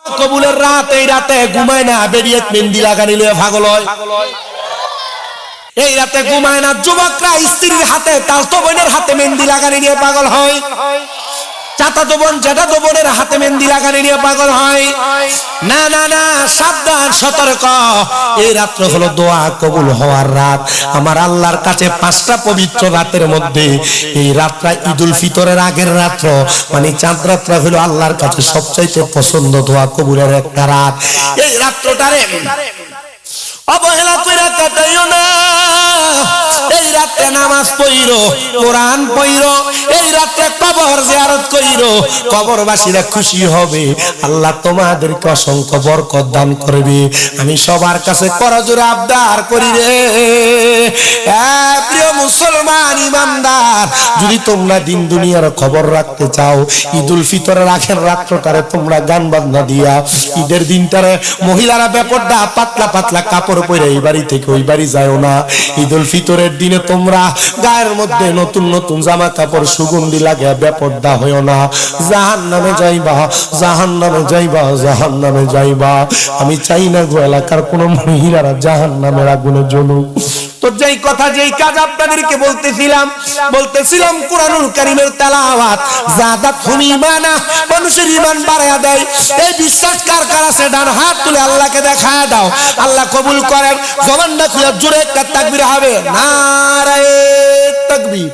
কবুলের রাত, এই রাতে ঘুমায় না, বেরিয়ে মেহেন্দি লাগানি লয়ে পাগল হয়। এই রাতে ঘুমায় না যুবকরা স্ত্রীর হাতে, তাতো বোনের হাতে মেহেন্দি লাগানি নিয়ে পাগল হয়। চাচাতো বোন জ্যাঠাতো বোনের হাতে মেহেন্দি লাগানি নিয়ে পাগল হয়। না না না, সাবধান, সতর্ক। এই রাত্র হলো দোয়া কবুল হওয়ার রাত। আমার আল্লাহর কাছে 5টা পবিত্র রাতের মধ্যে এই রাতটা ঈদুল ফিতরের আগের রাত্র, মানে চাঁদ রাতটা হলো আল্লাহর কাছে সবচাইতে পছন্দ দোয়া কবুলের একটা রাত। এই রাত্রটারে অবহেলা কইরা কাটাইও না। এই রাতে নামাজ পড়িরো, কোরআন পড়িরো, এই রাতে কবর জিয়ারত কইরো, কবরবাসীরা খুশি হবে, আল্লাহ তোমাদেরকে অসংখ্য বরকত দান করবে। আমি সবার কাছে করজোরে আবদার করি রে, প্রিয় মুসলমান ইমানদার, যদি তোমরা দিন দুনিয়ার খবর রাখতে চাও, ঈদুল ফিতরের আগের রাত্রটারে তোমরা গান বাজনা দিয়া, ঈদের দিনটারে মহিলারা বেপরদা পাতলা পাতলা কাপড় পরে এই বাড়ি থেকে ওই বাড়ি যাও না। ঈদুল ফিতরের দিনে তোমরা গায়ের মধ্যে নতুন নতুন জামা কাপড় সুগন্ধি লাগে বেপরদা হইও না। জাহান্নামে যাইবা, জাহান্নামে যাইবা, জাহান্নামে যাইবা। আমি চাই না গো এলাকার কোন মহিলারা জাহান্নামের আগুনে জ্বলুক। তো যেই কথা যেই কাজ আপনাদেরকে বলতেছিলাম কুরআনুল কারীমের তেলাওয়াত যাদাতহুম ঈমানা, মানুষের ঈমান বাড়ায়া দেয়। এই বিশ্বাস কার কার আছে ডান হাত তুলে আল্লাহকে দেখায় দাও, আল্লাহ কবুল করেন। জবানটা খুলে জোরে একটা তাকবীর হবে, নারে তাকবীর,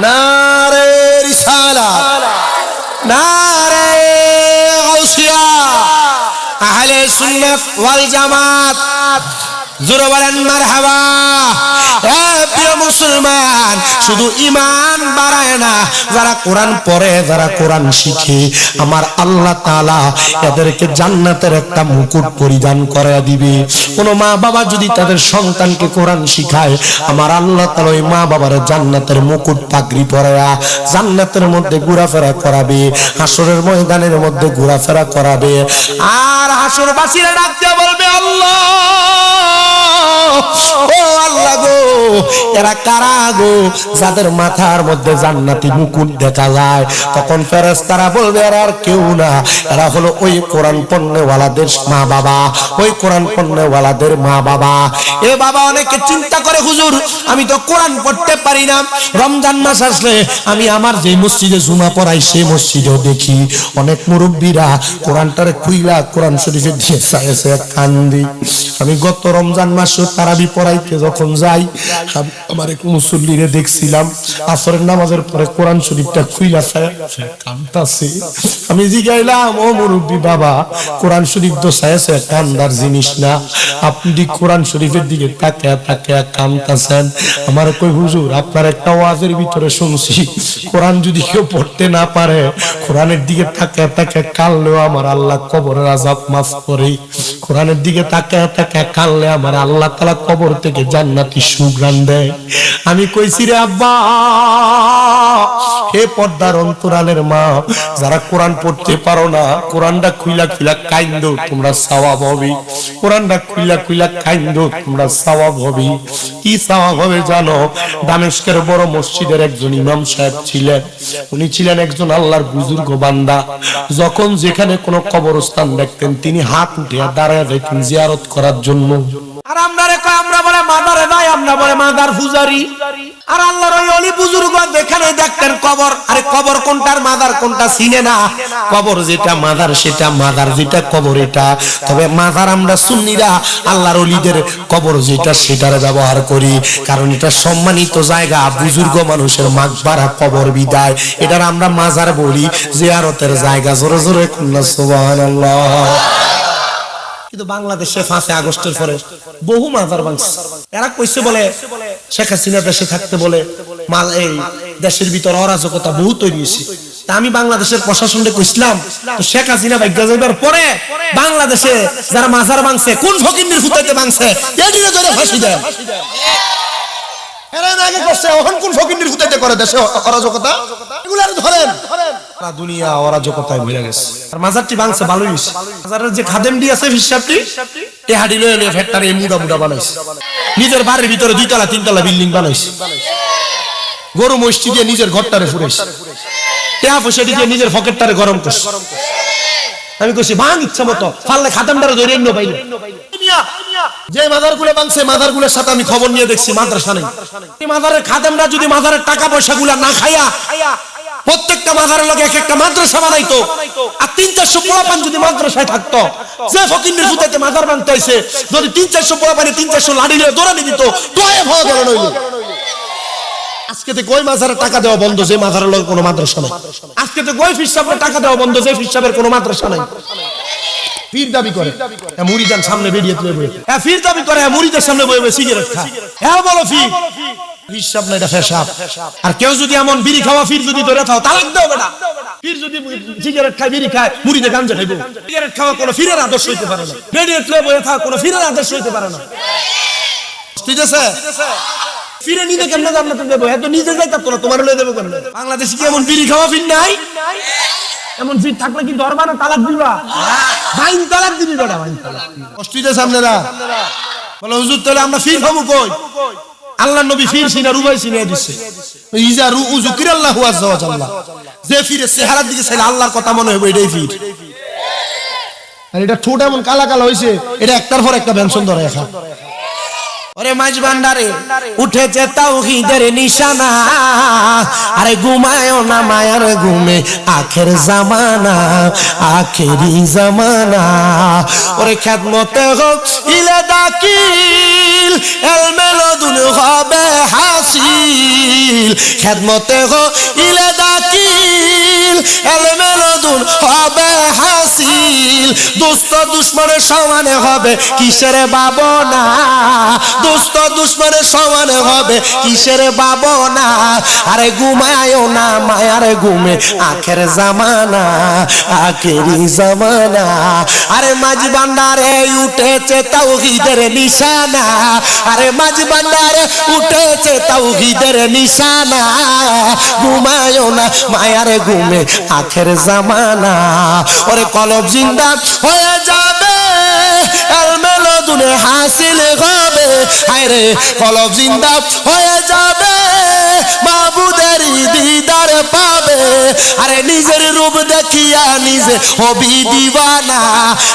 নারে রিসালাত, নারে গাউসিয়া, আহলে সুন্নাত ওয়াল জামাত। জোরে বলেন মারহাবা। প্রিয় মুসলমান, শুধু ঈমান বাড়ায় না, যারা কোরআন পড়ে, যারা কোরআন শিখে, আমার আল্লাহ তাআলা এদেরকে জান্নাতের একটা মুকুট পরিধান করে দিবে। কোন মা বাবা যদি তাদের সন্তানকে কোরআন শিখায়, আমার আল্লাহ তাআলা ওই মা বাবার জান্নাতের মুকুট পাগড়ি পরায়া জান্নাতের মধ্যে ঘোরাফেরা করাবে, হাসরের ময়দানের মধ্যে ঘোরাফেরা করাবে। আর হাসরবাসীরা ডাকতে বলবে, আল্লাহ ও আল্লাহ গো, এরা কারা গো যাদের মাথার মধ্যে জান্নাতি মুকুট দেখা যায়? তখন ফেরেশতারা বলবে, এরা আর কেউ না, এরা হলো ওই কোরআন পড়নেওয়ালাদের মা বাবা, ওই কোরআন পড়নেওয়ালাদের মা বাবা। এ বাবা, অনেকে চিন্তা করে, হুজুর আমি তো কোরআন পড়তে পারি না, রমজান মাস আসলে আমি আমার যে মসজিদে জুমা পড়াই সেই মসজিদেও দেখি অনেক মুরব্বীরা কোরআনটারে খুইলা কোরআন শরীফে দিয়ে চাইছে কান্দি। আমি গত রমজান মাসে তারাবি পড়াইতে যখন যাই, আমার এক মুসল্লিরে দেখছিলাম আসরের নামাজের পরে কোরআন শরীফটা খুইলা কাঁদতাছে। আমি জিগাইলাম, ও মুরব্বী বাবা, কোরআন শরীফ তো চাইছে কান্দার জিনিস না, আপনি কোরআন শরীফের দিকে তাকিয়া তাকিয়া কাঁদতাছেন। আমার কই, হুজুর আপনার একটা ওয়াজের ভিতরে শুনছি কোরআন যদি কেউ পড়তে না পারে, কোরআনের দিকে তাকিয়া তাকিয়া কাঁদলেও আমার আল্লাহ কবরের আযাব মাফ করে। কোরআনের দিকে তাকিয়া তাকিয়া কাঁদলে আমার আল্লাহ তাআলা কবর থেকে জান্নাতি সুঘ্রাণ দেয়। আমি কইছি, রে আব্বা, হে পর্দার অন্তরালের মা, যারা কোরআন পড়তে পারো না, কোরআনটা খুইলা খুইলা কাইন্দো, তোমরা সওয়াব হবে। কোরআনটা খুইলা খুইলা কাইন্দো, তোমরা সওয়াব হবে। কি সওয়াব হবে জানো? দামেস্কের বড় মসজিদের একজন ইমাম সাহেব ছিলেন, উনি ছিলেন একজন আল্লাহর বুজুর্গ বান্দা। যখন যেখানে কোনো কবরস্থান দেখতেন, তিনি হাত উঠিয়া দাঁড়ায় যেতেন জিয়ারত করার জন্য। আর আমরা বলে মাদারে নাই, আমরা বলে মাদার পূজারি। আর আল্লাহর ওই অলি বুজুর্গ যেখানে দেখতেন কবর, আরে কবর কোনটার মাদার কোনটা চিনে না। কবর যেটা মাদার সেটা, মাদার যেটা কবর এটা। তবে মাদার আমরা সুন্নিরা আল্লাহর ওলিদের কবর যেটা সেটারে ব্যবহার করি, কারণ এটা সম্মানিত জায়গা, বুজুর্গ মানুষের মাকবারা কবর বিদায়, এটার আমরা মাজার বলি, জিয়ারতের জায়গা। জোরে জোরে কন্যা সুবহানাল্লাহ। কিন্তু বাংলাদেশে 5 আগস্টের পরে বহু মাজার ভাঙছে। এরা কইছে বলে শেখ হাসিনা দেশে থাকতে বলে এই দেশের ভিতর অরাজকতা বহু তৈরি হয়েছে। তা আমি বাংলাদেশের প্রশাসনকে কইছিলাম, তো শেখ হাসিনা ভাগ্য যাইবার পরে বাংলাদেশে যারা মাজার ভাঙছে, কোন ফকিন্নির ফুটাইতে ভাঙছে, এদিকে ধরে ফাঁসি দেয়। এরা আগে করছে, এখন কোন ফকিন্নির ফুটাইতে করে দেশে অরাজকতা, এগুলো আর ধরেন। সারা দুনিয়া অরাজকতায় ভরে গেছে। আর মাজারটি ভাঙছে ভালোই হইছে। মাজারের যে খাদেমটি আছে হিসাবটি, এই হাড়ি লয়ে লয়ে ফ্যাক্টরি মুডা মুডা বানাইছে। নিজের বাড়ির ভিতরে 2 তলা 3 তলা বিল্ডিং বানাইছে। গরু মসজিদ দিয়ে নিজের ঘরটারে ফুরাইছে। টেহা পয়সা দিয়ে নিজের পকেটটারে গরম করছে। আমি কইছি ভাঙ ইচ্ছা মতো, ফাললে খাদেমটারে ধরে এন্ন পাইলে। যে মাজারগুলো ভাঙছে মাজারগুলোর সাথে আমি খবর নিয়ে দেখছি মাদ্রাসা নেই। এই মাজারের খাদেমরা যদি মাজারের টাকা পয়সাগুলো না খায়া প্রত্যেকটা মাজারের লগে এক একটা মাদ্রাসা বানাইতো, আর 300-400 পোলাপান যদি মাদ্রাসায় থাকতো, যে ফকিন্নের ফুটাইতে মাজার বানতে হইছে যদি 300-400 পোলাপানে 300 লাঠি দিয়ে দৌড়ানি দিত, তোয়ে ভাও গেল নইল। আজকে তো কই মাজারের টাকা দেওয়া বন্ধ, যে মাজারের লগে কোনো মাদ্রাসা নাই। আজকে তো কই ফির সাহেবের টাকা দেওয়া বন্ধ, যে ফির সাহেবের কোনো মাদ্রাসা নাই। ফির দাবি করে মুরিদান সামনে বেরিয়ে তুলে বই, ফির দাবি করে মুরিদের সামনে বই সিগারেট খায়। হ্যাঁ বলো ফির হিসাব না, এটা পেশাব। আর কেউ যদি এমন বিড়ি খাওয়া ফির যদি ধরে থাও তালাক দাও বেটা। ফির যদি সিগারেট খায় বিড়ি খায় মুরিদে গাঞ্জা খাইবো, সিগারেট খাওয়া কোনো ফিরের আদর্শ হইতে পারে না। বেরিয়ে তুলে বই থাকা কোনো ফিরের আদর্শ হইতে পারে না। ঠিক আছে, ফিরে নিতে কেমনে জান্নাত তুমি দেবো, এত নিজে যাইতাম তোরা তোমার লয়ে দেবো কেমনে? বাংলাদেশে কি এমন বিড়ি খাওয়া ফির নাই? এমন ফির থাকলে কি দরবারে তালাক দিবা? বাইন তালাক দিবি বেটা, বাইন তালাক। কষ্ট হইতেছে আপনারা? বলে হুজুর তাহলে আমরা ফির খাবো কই? আল্লাহর নবী ফির সিনা রুবাই সিনা দিছে, ইজা রুউ যুকিরাল্লাহু আযজা ওয়া জাল্লা। যে ফিরে চেহারার দিকে চাইলে আল্লাহর কথা মনে হবে, এটাই ফির। আর এটা ঠোঁট এমন কালা কালা হইছে, এটা একটার পর একটা বেনশন ধরে রাখা। ওরে মাঝ ভান্ডারে উঠেছে তাওহীদের নিশানা, আরে ঘুমায়ও না মায়ার ঘুমে, আখের জামানা আখেরি জামানা। ওরে খেদমতে হোক ইলে দাকিল, এলমেলদুন হবে হাসিল। খেদমতে হোক ইলে দাকিল, এলমেলদুন হবে হাসিল। দোস্ত দুশ্মনের সমানে হবে কিসের ভাবনা, দোস্ত দুশ্মনের সমানে হবে কিসের ভাবনা। আরে ঘুমায়ও না মায়ার ঘুমে, আখের জামানা আখেরি জামানা। আরে মাঝ ভান্ডারে উঠেছে তাওহীদের নিশানা, আরে মাঝ ভান্ডারে উঠেছে তাওহীদের নিশানা। ঘুমায়ও না মায়ার ঘুমে, আখের জামানা। ওরে কলব জিন্দা হয়ে যাবে, এলমেলদুনে হাসিল হবে। আরে কলব জিন্দা হয়ে যাবে, মাবুদের দিদার পাবে। আরে নিজের রূপ দেখিয়া নিজে হবি দিওয়ানা,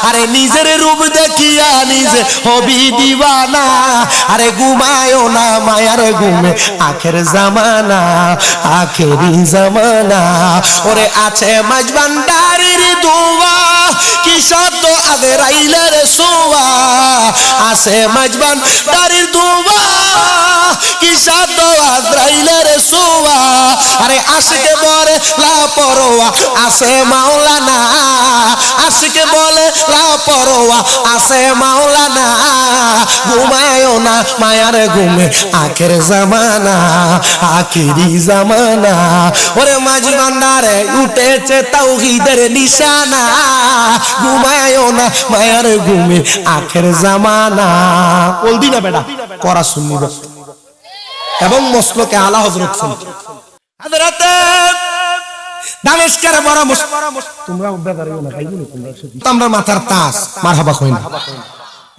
আরে নিজের রূপ দেখিয়া নিজে হবি দিওয়ানা। আরে ঘুমায়ও না মায়ার ঘুমে, আখের জামানা আখেরি জামানা। ওরে আছে মাঝ ভান্ডারির দোয়া, কি শব্দ আজরাইলের সোয়া। আছে মাঝ ভান্ডারির দোয়া, কি শব্দ আজরাইলের সোয়া। আরে আশিকে বলে লাপরোয়া আছে মাওলানা, আশিকে বলে লাপরোয়া আছে মাওলানা। ঘুমায়ও না মায়ার ঘুমে, আখের জামানা আখেরি জামানা। ওরে মাঝ ভান্ডারে উঠেছে তাওহীদের নিশানা, ঘুমায়ও না মায়ার ঘুমে, আখের জামানা। বলদি না বেটা করা শুননি এবং মসলকে আলা হযরত হযরতে দামেস্কের বড় তোমরা উদ্ধারিও না খাইবো না তোমরা, তোমরা মাথার তাস মারহাবা কই না।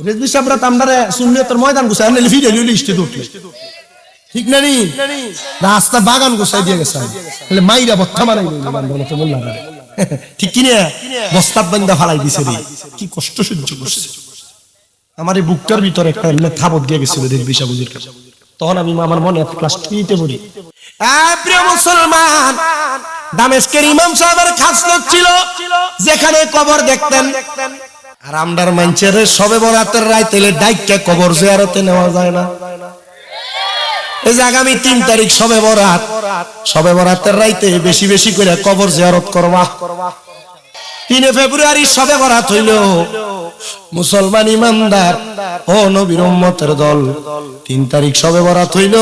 রেজবি সাহেবরা তামদারে সুন্নিয়তের ময়দান গুছায় আনলে ভিডিও লিস্টে উঠলে ঠিক না নি, রাস্তা বাগান গুছাই দিয়ে গেছে, তাহলে মাইরা বত্তা মারাই বলে তো বললাম ঠিক কি না, বস্তাব বান্দা ফালাই দিছে রে। কি কষ্ট সহ্য করছে আমার এই বুকটার ভিতরে, একটা এমনি থাবত দিয়ে গেছিল রেজবি সাহেবের কাছে। তখন আমি আমার মনে ক্লাস 3 পড়ি। প্রিয় মুসলমান, দামেস্কের ইমাম সাহেবের খাসলত ছিল যেখানে কবর দেখতেন, আর আমরার মানুষের সবে বরাতের রাইতেলে ডাইক্কা কবর জিয়ারতে নেওয়া যায় না। এই যে আগামী 3 তারিখ সবে বরাত, সবে বরাতের রাইতে বেশি বেশি করে কবর জিয়ারত করবা। 3 ফেব্রুয়ারি সবে বরাত হইল, মুসলমান ইমানদার ও নবীর উম্মতের দল 3 তারিখ সবে বরাত হইল,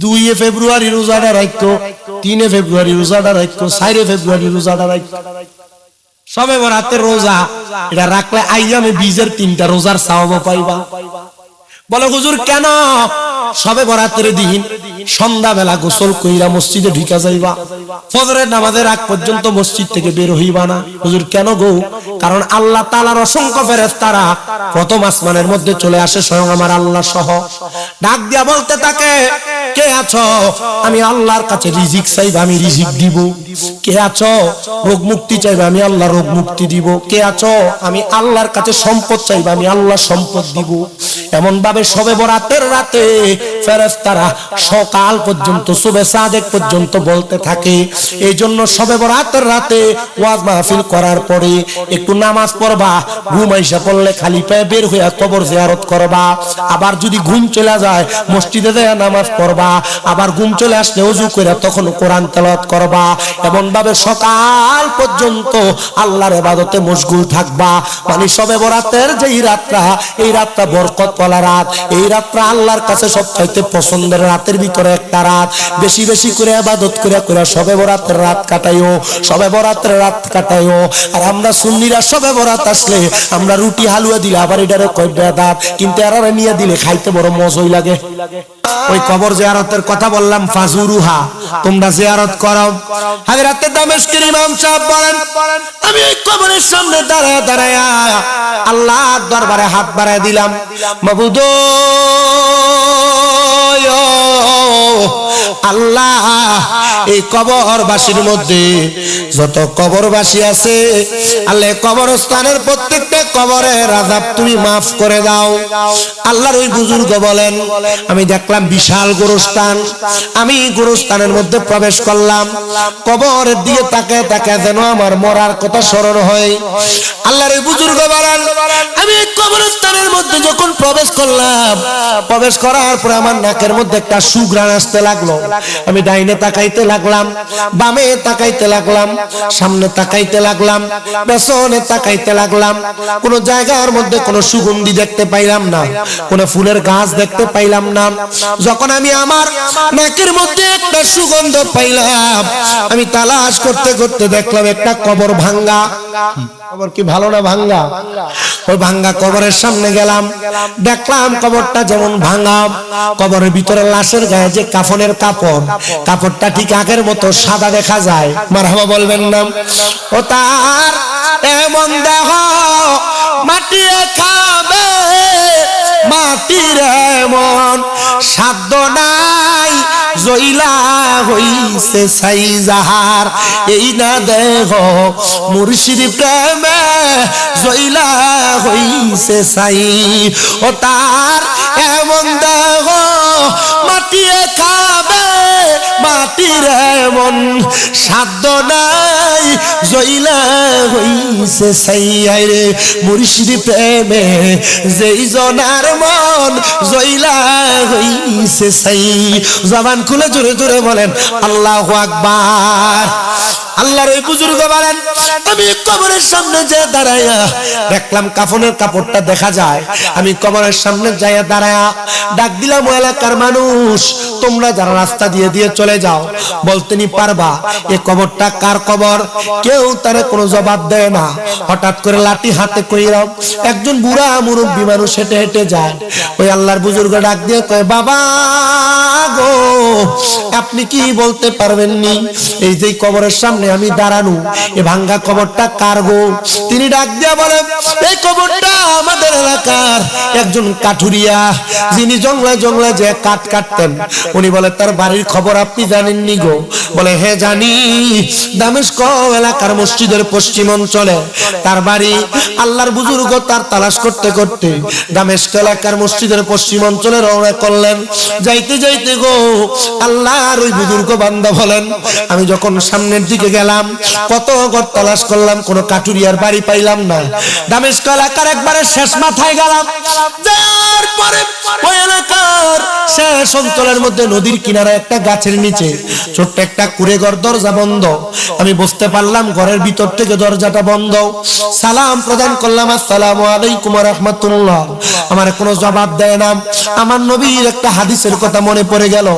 2 ফেব্রুয়ারি রোজাটা রাখতো, 3 ফেব্রুয়ারি রোজাটা রাখতো, 4 ফেব্রুয়ারি রোজাটা রাখতো। সবে বরাতের রোজা এটা রাখলে আইয়ামে বীজের 3টা রোজার সওয়াব পাইবা। বলে হুজুর কেন? সবে বরাতের দিন সন্ধ্যাবেলা গোসল কইরা মসজিদে ঢুকা যাইবা, ফজরের নামাজের আগ পর্যন্ত মসজিদ থেকে বের হইবা না। হুজুর কেন গো? কারণ আল্লাহ তাআলার অসংখ্য ফেরেশতারা প্রথম আসমানের মধ্যে চলে আসে, স্বয়ং আমার আল্লাহ সহ ডাক দিয়া বলতে থাকে, কে আছো আমি আল্লাহর কাছে রিজিক চাইবা আমি রিজিক দিব, কে আছো রোগ মুক্তি চাইবা আমি আল্লাহ রোগ মুক্তি দিব, কে আছো আমি আল্লাহর কাছে সম্পদ চাইবা আমি আল্লাহ সম্পদ দিব। এমন ভাবে শবে বরাতের রাতে ফেরেশতারা সকাল পর্যন্ত সুবে সাদেক পর্যন্ত বলতে থাকে। এই জন্য শবে বরাতের রাতে ওয়াজ মাহফিল করার পরে একটু নামাজ পড়বা, ঘুম আইসা পড়লে খালি পায়ে বের হইয়া কবর জিয়ারত করবা। আবার যদি ঘুম চলে যায় মসজিদে যায় নামাজ পড়বা, আবার ঘুম চলে আসলে ওযু করে তখন কোরআন তেলাওয়াত করবা। এমন ভাবে সকাল পর্যন্ত আল্লাহর ইবাদতে মশগুল থাকবা। মানে শবে বরাতের যেই রাতটা, এই রাতটা বরকতওয়ালা রাত, এই রাতটা আল্লাহর কাছে সবচাইতে পছন্দের রাতের ভিতরে একটা রাত। বেশি বেশি করে ইবাদত করে করে শবে বরাতের রাত কাটাইও, শবে বরাতের রাত কাটাইও। আর আমরা সুন্নিরা শবে বরাত আসলে আমরা রুটি হালুয়া দিলে আবার এটারে কয় বেদাত, কিন্তু এরা নিয়ে দিলে খাইতে বড় মজাই লাগে। ওই কবর জিয়ারতের কথা বললাম, ফাজুরুহা তোমরা জিয়ারত করো। হযরতে দামেস্কের ইমাম সাহেব বলেন, আমি এই কবরের সামনে দাঁড়ায় দাঁড়ায় আল্লাহর দরবারে হাত বাড়ায় দিলাম, মাবুদ আল্লাহ এই কবরবাসীর মধ্যে যত কবরবাসী আছে আল্লাহ কবরস্থানের প্রত্যেকটা কবরের আযাব তুমি মাফ করে দাও। আল্লাহর ওই বুজুর্গ বলেন, আমি দেখলাম বিশাল গোরস্থান, আমি গোরস্থানের মধ্যে প্রবেশ করলাম, কবরের দিকে তাকায় তাকায় যেন আমার মরার কথা স্মরণ হয়। আল্লাহর ওই বুজুর্গ বলেন, আমি কবরস্থানের মধ্যে যখন প্রবেশ করলাম, প্রবেশ করার পর আমার নাকের মধ্যে একটা সুঘ্রাণ আসতে লাগলো। আমি ডাইনে তাকাইতে লাগলাম, বামে তাকাইতে লাগলাম, সামনে তাকাইতে লাগলাম, পেছনে তাকাইতে লাগলাম, কোন জায়গার মধ্যে কোনো সুগন্ধি দেখতে পাইলাম না, কোন ফুলের গাছ দেখতে পাইলাম না। যখন আমি আমার নাকের মধ্যে একটা সুগন্ধ পাইলাম, আমি তালাশ করতে করতে দেখলাম একটা কবর ভাঙ্গা। কবর কি ভালো না ভাঙ্গা? ওই ভাঙ্গা কবরের সামনে গেলাম, দেখলাম কবরটা যেমন ভাঙ্গা, কবরের ভিতরে লাশের গায়ে যে কাফনের কাপড়, কাপড়টা ঠিক আগের মতো সাদা দেখা যায়। মারহাবা বলবেন না? ও তার এমন দেহ মাটিয়ে খাবে, মাটির এমন সাধ্য নাই, জইলা হইছে ছাই যাহার, এই না দেহ মুর্শিদ প্রেমে জইলা হইছে ছাই। ও তার এমন দেহ মাটিয়ে খাবে, মাটির এমন সাধ্য নাই, জইলা হইছে ছাই। রে মুর্শিদ প্রেমে যেই জনার মন জইলা হইছে ছাই। জবান খুলে জোরে জোরে বলেন আল্লাহু আকবার। আল্লাহর ওই বুজুর্গ বলেন, আমি কবরের সামনে যে দাঁড়ায়া দেখলাম কাফনের কাপড়টা দেখা যায়, আমি কবরের সামনে যাইয়া দাঁড়ায়া ডাক দিলাম, ও এলাকার মানুষ তোমরা যারা রাস্তা দিয়ে দিয়ে চলে যাও, বলতেনি পারবা এই কবরটা কার কবর? কেউ তারে কোনো জবাব দেয় না। হঠাৎ করে লাঠি হাতে কইরাও একজন বুড়া মুরব্বী মানুষ হেঁটে হেঁটে যায়। ওই আল্লাহর বুজুর্গ ডাক দিয়ে কয়, বাবা গো আপনি কি বলতে পারবেন নি এই যে কবরের সামনে আমি দাঁড়ানো, এই ভাঙ্গা কবরটা কার গো? তিনি ডাক দিয়া বলে, এই কবরটা আমাদের এলাকার একজন কাঠুরিয়া, যিনি জঙ্গলে জঙ্গলে যে কাঠ কাটতেন। উনি বলে, তার বাড়ির খবর আপনি জানেননি গো? বলে, হ্যাঁ জানি, দামেস্ক এলাকার মসজিদের পশ্চিম অঞ্চলে তার বাড়ি। আল্লাহর বুজুর্গ তার তালাশ করতে করতে দামেস্ক এলাকার মসজিদের পশ্চিম অঞ্চলে রওনা করলেন। যাইতে যাইতে গো আল্লাহর ওই বুজুর্গ বান্দা বলেন, আমি যখন সামনের দিকে গেলাম, কত ঘর তালাশ করলাম, কোনো কাঠুরিয়ার বাড়ি পাইলাম না। দামেস্ক এলাকার একবারে শেষ মাথায় গেলাম, যার পরে ওই এলাকার শেষ অঞ্চলের মধ্যে নদীর কিনারে একটা গাছের নিচে ছোট্ট একটা কুড়ে ঘর, দরজা বন্ধ। আমি বুঝতে পারলাম ঘরের ভিতর থেকে দরজাটা বন্ধ। সালাম প্রদান করলাম, আসসালামু আলাইকুম ওয়া রাহমাতুল্লাহ। আমার কোনো জবাব দেয় না। আমার নবীর একটা হাদিসের কথা মনে পড়ে গেল,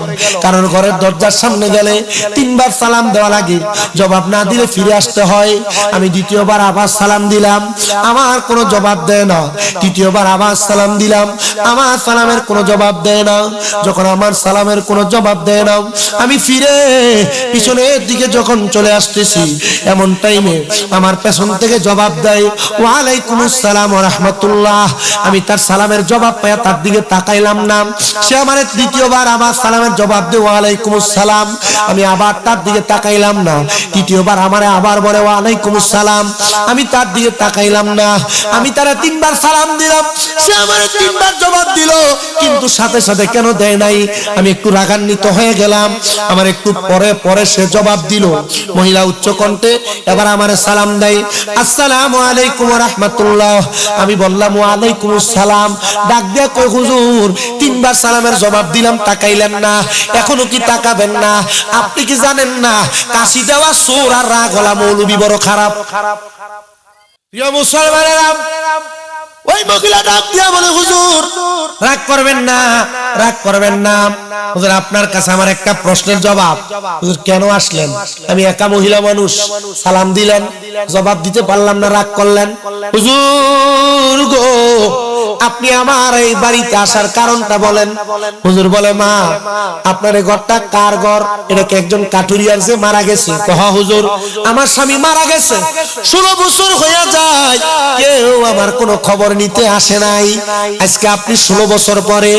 কারণ ঘরের দরজার সামনে গেলে 3 বার সালাম দেওয়া লাগে। জবাব না দিলে ফিরে আসতে হয়। আমি দ্বিতীয়বার আবার সালাম দিলাম, আমার কোনো জবাব দেয় না। তৃতীয়বার আবার সালাম দিলাম, আমার সালামের কোনো জবাব দেয় না। যখন আমার সালামের কোনো জবাব দেয় না, আমি ফিরে পিছনের দিকে যখন চলে আসতেছি, এমন টাইমে আমার পেছন থেকে জবাব দেয়, ওয়ালাইকুম আসসালাম ওয়া রাহমাতুল্লাহ। আমি তার সালামের জবাব পাইয়া তার দিকে তাকাইলাম না। সে আমার দ্বিতীয়বার আবার সালামের জবাব দেয়, ওয়ালাইকুম আসসালাম। আমি আবার তার দিকে তাকাইলাম না। তৃতীয়বার আমারে আবার বলে, ওয়ালাইকুম আসসালাম। আমি তার দিকে তাকাইলাম না। আমি তারে তিনবার সালাম দিলাম, সে আমারে তিনবার জবাব দিল, কিন্তু সাথে সাথে কেন দেয় নাই? আমি একটু রাগান্বিত হয়ে গেলাম। আমার একটু পরে পরে সে জবাব দিল, মহিলা উচ্চ কণ্ঠে এবার আমারে সালাম দেয়, আসসালামু আলাইকুম ওয়া রাহমাতুল্লাহ। আমি বললাম, ওয়ালাইকুম আসসালাম। ডাক দিয়া কই, হুজুর তিনবার সালামের জবাব দিলাম, তাকাইলেন না, এখনো কি তাকাবেন না? আপনি কি জানেন না কাশি দেওয়া চোর আর রাগ গলা মৌলবি বড় খারাপ? প্রিয় মুসলমানেরা, ওই মহিলা ডাক দিয়া বলে, হুজুর রাগ করবেন না, রাগ করবেন না। হুজুর আপনার কাছে আমার একটা প্রশ্নের জবাব। হুজুর কেন আসলেন? আমি একা মহিলা মানুষ, সালাম দিলেন, জবাব দিতে পারলাম না, রাগ করলেন। হুজুর গো, আপনি আমার এই বাড়িতে আসার কারণটা বলেন। হুজুর বলে, মা আপনার এই ঘরটা কার ঘর? এটা কি একজন কাঠুরিয়ার যে মারা গেছে? কহা হুজুর, আমার স্বামী মারা গেছে, 16 বছর হয়ে যায়, কেউ আমার কোনো খবর নিতে আসে নাই। আজকে আপনি 16 বছর পরে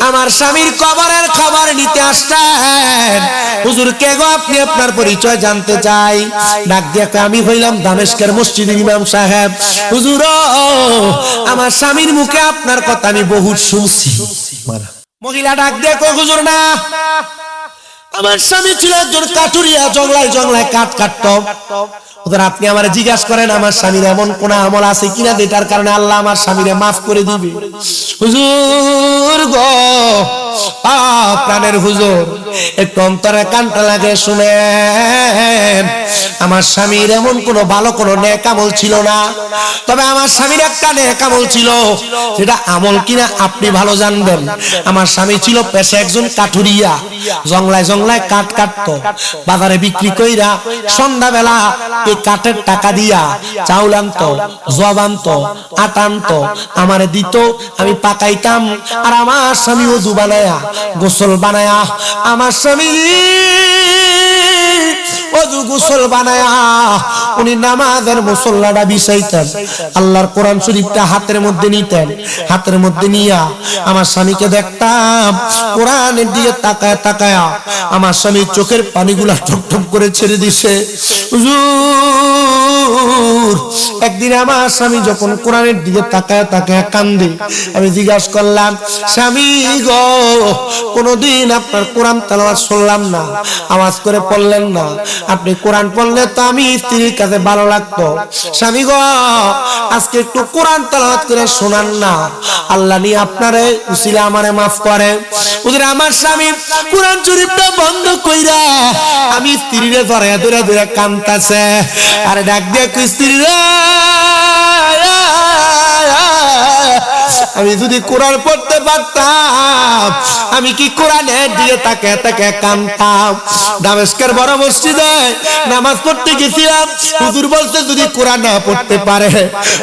আমার স্বামীর কবরের খবর নিতে আসছেন। হুজুর কে গো আপনি? আপনার পরিচয় জানতে চাই। ডাক দিয়া কয়, আমি হইলাম দামেস্কের মসজিদের ইমাম সাহেব। হুজুর আমার স্বামীর মুখে আপনার কথা আমি বহুত শুনছি। মহিলা ডাক দিয়া কয়, হুজুর না, আমার স্বামী ছিল একজন কাঠুরিয়া, জংলায় জংলায় কাঠ কাটতো। আপনি আমার জিজ্ঞাসা করেন আমার স্বামীর এমন কোন আমল আছে কিনা যেটার কারণে আল্লাহ আমার স্বামীরে মাফ করে দিবে। হুজুর গো, প্রাণের হুজুর, একটু অন্তরে কানটা লাগে শুনেন। আমার স্বামীর এমন কোন ভালো কোন নেক আমল ছিল না, তবে আমার স্বামীর একটা নেক আমল ছিল, যেটা আমল কিনা আপনি ভালো জানবেন। আমার স্বামী ছিল পেশা একজন কাঠুরিয়া, জংলায় জংলায় কাঠ কাটতো, বাজারে বিক্রি কইরা সন্ধ্যাবেলা এই কাঠের টাকা দিয়া চাউল আনতো, জব আনতো, আটা আনতো, আমারে দিত, আমি পাকাইতাম। আর আমার স্বামী ওযু বানায়া, গোসল বানায়া, আমার স্বামী ওযু গোসল বানায়া উনি নামাজের মুসল্লাটা বিছাইতেন, আল্লাহর কোরআন শরীফটা হাতের মধ্যে নিতেন। হাতের মধ্যে নিয়া আমার স্বামীকে দেখতাম কোরআনের দিকে তাকায় তাকায়া আমার স্বামীর চোখের পানিগুলা ঠকঠক করে ছেড়ে দিছে। হুজুর, একদিন আমার স্বামী যখন কোরআনের দিকে তাকায় তাকায় কান্দে, আমি জিজ্ঞাসা করলাম, স্বামী গো, কোনদিন আপনার কোরআন তেলাওয়াত শুনলাম না, আওয়াজ করে পড়লেন না, আপনি কোরআন পড়লে তো আমি স্ত্রীর কাছে ভালো লাগতো। স্বামী গো, আজকে একটু কোরআন তেলাওয়াত করে শোনান না, আল্লাহ নিয়ে আপনারে উসিলা আমারে মাফ করে। ওদের আমার স্বামী কোরআন শরীফটা বন্ধ কইরা আমি স্ত্রীরে ধরে ধরে ধরে কাঁদতাছে। আরে ডাক দিয়ে কই, স্ত্রী রে, আমি যদি কোরআন পড়তে পারতাম, আমি কি কোরআনের দিকে তাকায় তাকায় কাঁদতাম। দামেস্কের বড় মসজিদে নামাজ পড়তে গেছিলাম, হুজুর বলতে যদি কোরআন না পড়তে পারে,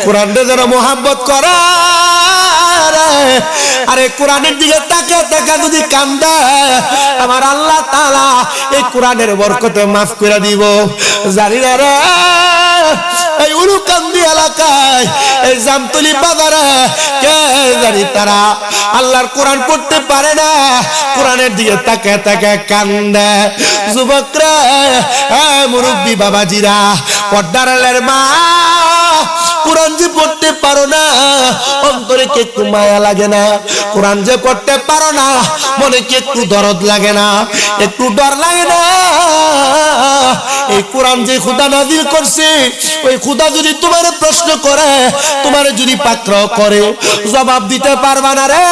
কোরআনটা যেন মোহাব্বত করে, আরে কোরআনের দিকে তাকায় তাকায় যদি কান্দে, আমার আল্লাহ তাআলা এই কোরআনের বরকতে মাফ করে দিব। জানি না রে, এই উলুকান্দি এলাকায়, এই জামতলি বাজারে কে জানি তারা আল্লাহর কোরআন পড়তে পারে না, কোরআনের দিকে তাকায় তাকায় কান্দে। যুবকরা, মুরব্বী বাবাজিরা, পর্দার আলের মা, কোরআন যে পড়তে পারো না, অন্তরে কি একটু মায়া লাগে না? কোরআন যে পড়তে পারো না, মনে কি একটু দরদ লাগে না? একটু ডর লাগে না? এই কোরআন যে খোদা নাযিল করছে, ওই খোদা যদি তোমার প্রশ্ন করে, তোমার যদি পাকড়াও করে, জবাব দিতে পারবা না রে।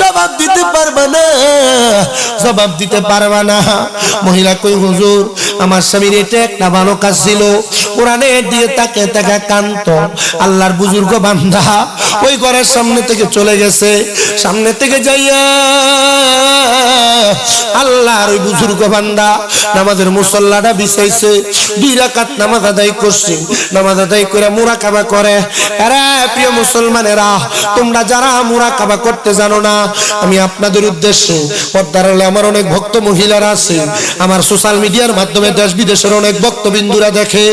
জবাব দিতে পারবে না, জবাব দিতে পারবে না। মহিলা কই হুজুর আমার স্বামীর এটা একটা ভালো কাজ ছিল, কোরআনে দিয়ে তাকে তাকে কান্ত। আল্লাহর বুজুর্গ বান্দা ওই ঘরের সামনে থেকে চলে গেছে, সামনে থেকে যাইয়া আল্লাহর ওই বুজুর্গ বান্দা নামাজের মুসল্লাটা বিছাইছে, 2 রাকাত নামাজ আদায় করছে। নামাজ আদায় করে মুরাকাবা করে। আরে প্রিয় মুসলমানেরা, তোমরা যারা মুরাকাবা করতে জানো না, আমি আপনাদের উদ্দেশ্যে, পর্দার আড়ালে আমার অনেক ভক্ত মহিলারা আছে, আমার সোশ্যাল মিডিয়ার মাধ্যমে দেশ বিদেশের অনেক ভক্তবিন্দুরা দেখে,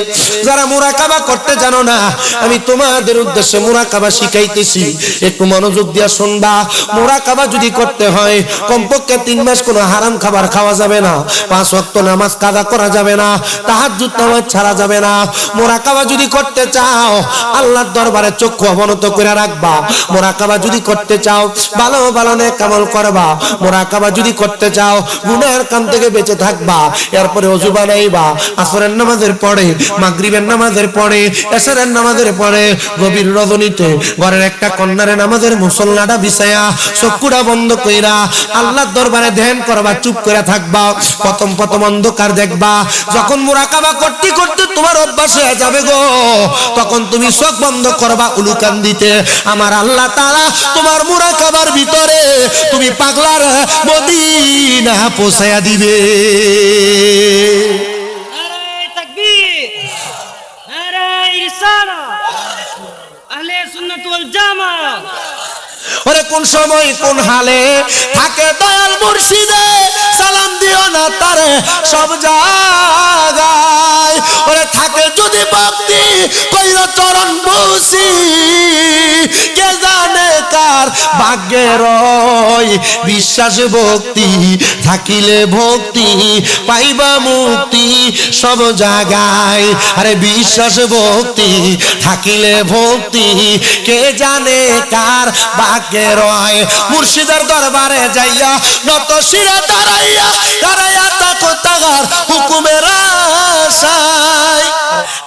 যারা মুরাকাবা করতে জানো না, আমি তোমাদের উদ্দেশ্যে মুরাকাবা শিখাইতেছি, একটু মনোযোগ দিয়া শুনবা। মুরাকাবা যদি করতে হয় কমপক্ষে 3 মাস কোনো হারাম খাবার খাওয়া যাবে না, 5 ওয়াক্ত নামাজ কাজা করা যাবে না, তাহাজ্জুদ নামাজ ছাড়া যাবে না। মুরাকাবা যদি করতে চাও আল্লাহর দরবারে চক্ষু অবনত করে রাখবা। মুরাকাবা যদি করতে চাও ভালো ভালো নেক আমল করবা। মুরাকাবা যদি করতে চাও গুনাহের কাম থেকে বেঁচে থাকবা। এরপরে ওযু বানাইবা, আসরের নামাজের পরে, মাগরিবের নামাজের পরে, এশারের নামাজের পরে, গভীর রজনীতে ঘরের একটা কন্যারে নামাজের মুসল্লাটা বিছায়া চক্ষুটা বন্ধ কইরা আল্লাহর দরবারে ধ্যান করবা, চুপ করে থাকবা। প্রথম প্রথম অন্ধকার দেখবা, যখন মুরাকাবা করতে করতে তোমার অভ্যাস হয়ে যাবে গো, তখন তুমি চোখ বন্ধ করবা উলুকান দিতে। আমার আল্লাহ তাআলা তোমার মুরাকাবার ভিতরে তুমি পাগলার মদিনা পৌঁছায়া দিবে। নারে তাকবীর, নারে রিসালাত, আহলে সুন্নাত ওয়াল জামাত। ওরে কোন সময় কোন হালে থাকে দয়াল মুর্শিদে, সালাম দিও না তারে সব জায়গায়। ওরে থাকে যদি ভক্তি কইরা চরণ বসি, কে জানে কার ভাগ্যের বিশ্বাস ভক্তি থাকিলে ভক্তি পাইবা মুক্তি সব জায়গায়। আরে বিশ্বাস ভক্তি থাকিলে ভক্তি কে জানে কার ভাগ্যের মুর্শিদের দরবারে যাইয়া নত শিরে দাঁড়াইয়া দাঁড়াইয়া তাকো তাগার হুকুমের আশায়।